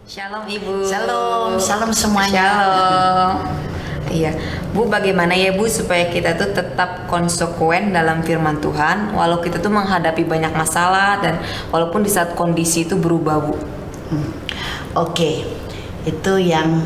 Shalom Ibu. Shalom semuanya. Shalom. Iya, Bu, bagaimana ya Bu supaya kita tuh tetap konsekuen dalam firman Tuhan walau kita tuh menghadapi banyak masalah dan walaupun di saat kondisi itu berubah, Bu. Oke, itu yang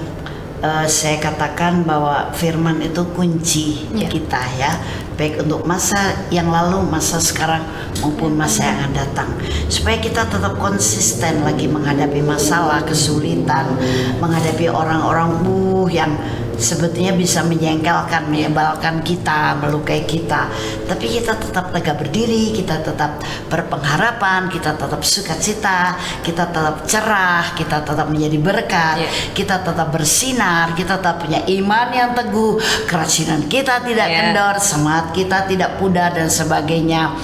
saya katakan bahwa firman itu kunci kita ya, baik untuk masa yang lalu, masa sekarang maupun masa yang akan datang, supaya kita tetap konsisten lagi menghadapi masalah, kesulitan, menghadapi orang-orang yang sebetulnya bisa menjengkelkan, menyebalkan kita, melukai kita, tapi kita tetap tegak berdiri, kita tetap berpengharapan, kita tetap sukacita, kita tetap cerah, kita tetap menjadi berkat, kita tetap bersinar, kita tetap punya iman yang teguh, kerajinan kita tidak kendor, semangat kita tidak pudar dan sebagainya.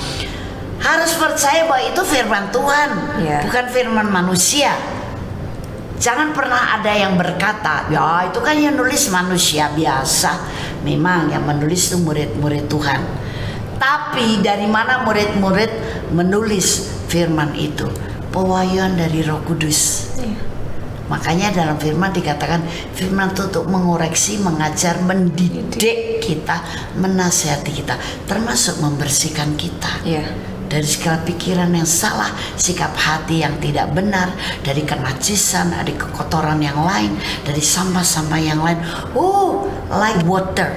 Harus percaya bahwa itu firman Tuhan, bukan firman manusia. Jangan pernah ada yang berkata, ya itu kan yang nulis manusia biasa. Memang yang menulis itu murid-murid Tuhan. Tapi dari mana murid-murid menulis firman itu? Pewahyuan dari Roh Kudus. Makanya dalam firman dikatakan firman itu untuk mengoreksi, mengajar, mendidik kita, menasihati kita, termasuk membersihkan kita. Dari segala pikiran yang salah, sikap hati yang tidak benar, dari kenajisan, dari kekotoran yang lain, dari sampah-sampah yang lain. Like water,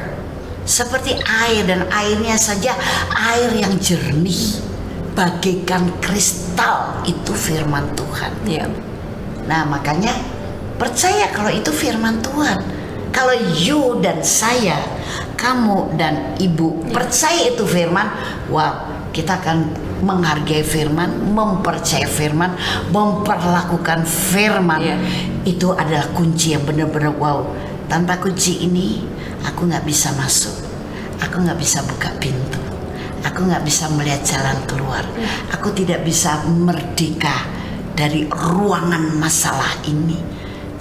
seperti air, dan airnya saja air yang jernih, bagaikan kristal. Itu firman Tuhan. Nah makanya percaya kalau itu firman Tuhan. Kalau you dan saya, kamu dan ibu percaya itu firman, wow, kita akan menghargai firman, mempercayai firman, memperlakukan firman. Itu adalah kunci yang benar-benar wow. Tanpa kunci ini aku gak bisa masuk, aku gak bisa buka pintu, aku gak bisa melihat jalan keluar, aku tidak bisa merdeka dari ruangan masalah ini.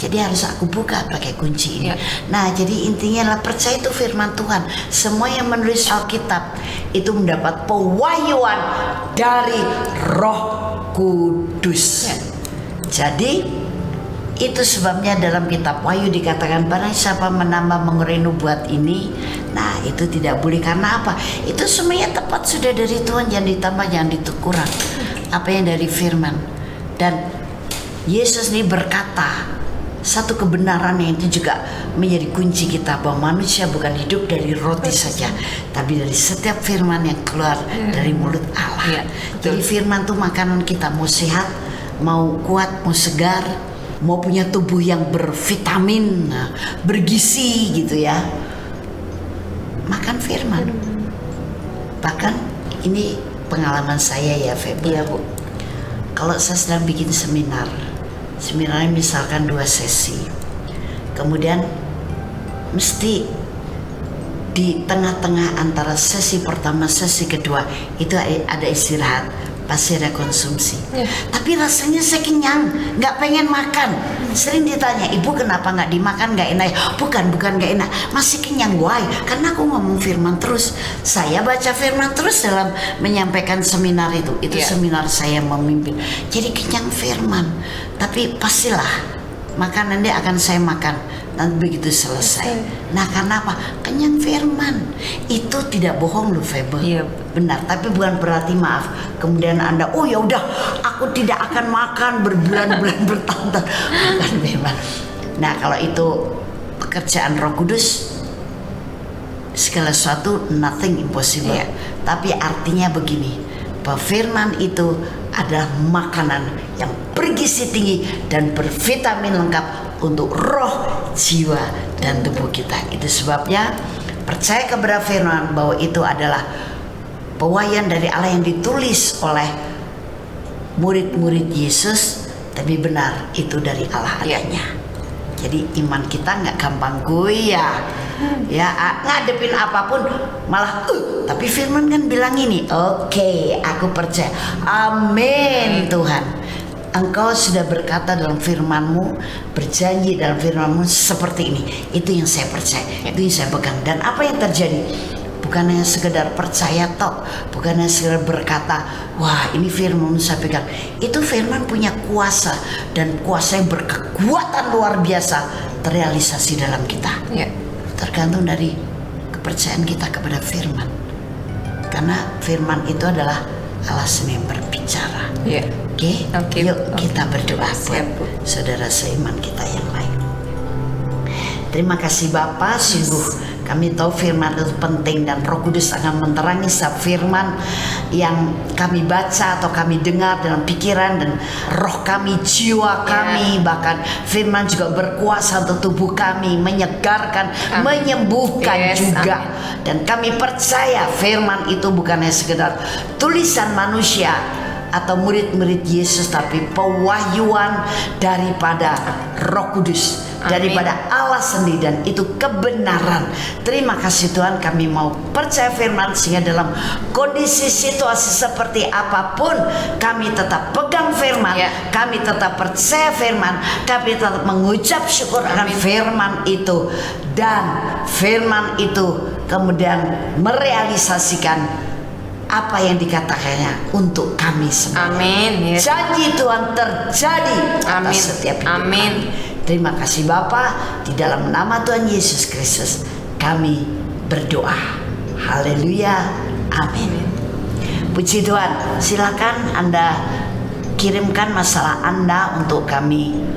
Jadi harus aku buka pakai kunci ini. Nah, jadi intinya adalah percaya itu firman Tuhan. Semua yang menulis Alkitab itu mendapat pewahyuan dari Roh Kudus. Jadi itu sebabnya dalam kitab Wahyu dikatakan barang siapa menambah mengurai nubuat ini, nah itu tidak boleh. Karena apa? Itu semuanya tepat sudah dari Tuhan, jangan ditambah, jangan dikurang. Apa yang dari firman. Dan Yesus ini berkata satu kebenaran yang itu juga menjadi kunci kita, bahwa manusia bukan hidup dari roti saja, tapi dari setiap firman yang keluar dari mulut Allah. Jadi firman itu makanan kita, mau sehat, mau kuat, mau segar, mau punya tubuh yang bervitamin, bergizi gitu ya, makan firman. Bahkan ini pengalaman saya ya Feby. Bu. Kalau saya sedang bikin seminarnya misalkan 2 sesi, kemudian mesti di tengah-tengah antara sesi pertama sesi kedua itu ada istirahat, pasti ada konsumsi. Tapi rasanya saya kenyang, nggak pengen makan. Sering ditanya, ibu kenapa nggak dimakan, nggak enak? Bukan nggak enak, masih kenyang. Why? Karena aku ngomong firman terus, saya baca firman terus dalam menyampaikan seminar itu seminar saya memimpin. Jadi kenyang firman. Tapi pastilah makanan dia akan saya makan nanti begitu selesai. Nah karena apa? Kenyang firman. Itu tidak bohong loh Febe. Benar. Tapi bukan berarti maaf kemudian Anda ya udah aku tidak akan makan berbulan-bulan bertahun-tahun. Bukan memang. Nah kalau itu pekerjaan Roh Kudus, segala sesuatu nothing impossible. Tapi artinya begini, bahwa firman itu adalah makanan yang bergizi tinggi dan bervitamin lengkap untuk roh, jiwa, dan tubuh kita. Itu sebabnya percaya kepada firman bahwa itu adalah pewahyuan dari Allah yang ditulis oleh murid-murid Yesus, tapi benar itu dari Allah adanya. Jadi iman kita nggak gampang goyah. Ngadepin apapun malah tapi firman kan bilang ini. Oke, aku percaya. Amin Tuhan. Engkau sudah berkata dalam firman-Mu, berjanji dalam firman-Mu seperti ini. Itu yang saya percaya, itu yang saya pegang. Dan apa yang terjadi? bukan hanya sekedar percaya tok, bukan hanya sekedar berkata, wah ini firman saya pegang. Itu firman punya kuasa, dan kuasa yang berkekuatan luar biasa terrealisasi dalam kita. Ya. Tergantung dari kepercayaan kita kepada firman. Karena firman itu adalah Allah sendiri yang berbicara. Ya. Oke, yuk kita berdoa buat Bu. saudara seiman kita yang lain. Terima kasih Bapak, sungguh kami tahu firman itu penting, dan Roh Kudus akan menerangi setiap firman yang kami baca atau kami dengar dalam pikiran dan roh kami, jiwa kami. Bahkan firman juga berkuasa untuk tubuh kami, menyegarkan, menyembuhkan juga. Dan kami percaya firman itu bukan hanya sekedar tulisan manusia atau murid-murid Yesus, tapi pewahyuan daripada Roh Kudus, daripada Allah sendiri, dan itu kebenaran. Terima kasih Tuhan, kami mau percaya firman sehingga dalam kondisi situasi seperti apapun kami tetap pegang firman, kami tetap percaya firman, kami tetap mengucap syukur akan firman itu, dan firman itu kemudian merealisasikan apa yang dikatakannya untuk kami semua. Amin. Janji Tuhan terjadi atas setiap hidup kami. Terima kasih Bapa, di dalam nama Tuhan Yesus Kristus kami berdoa. Haleluya. Amin. Puji Tuhan. Silakan Anda kirimkan masalah Anda untuk kami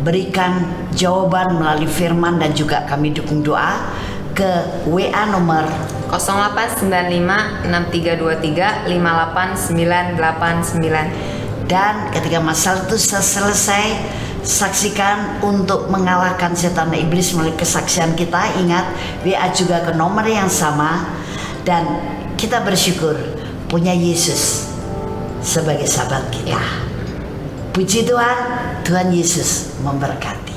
berikan jawaban melalui firman, dan juga kami dukung doa ke WA nomor 0895-6323-58989. Dan ketika masalah itu selesai, saksikan untuk mengalahkan setan dan iblis melalui kesaksian kita. Ingat, WA juga ke nomor yang sama, dan kita bersyukur punya Yesus sebagai sahabat kita. Puji Tuhan, Tuhan Yesus memberkati.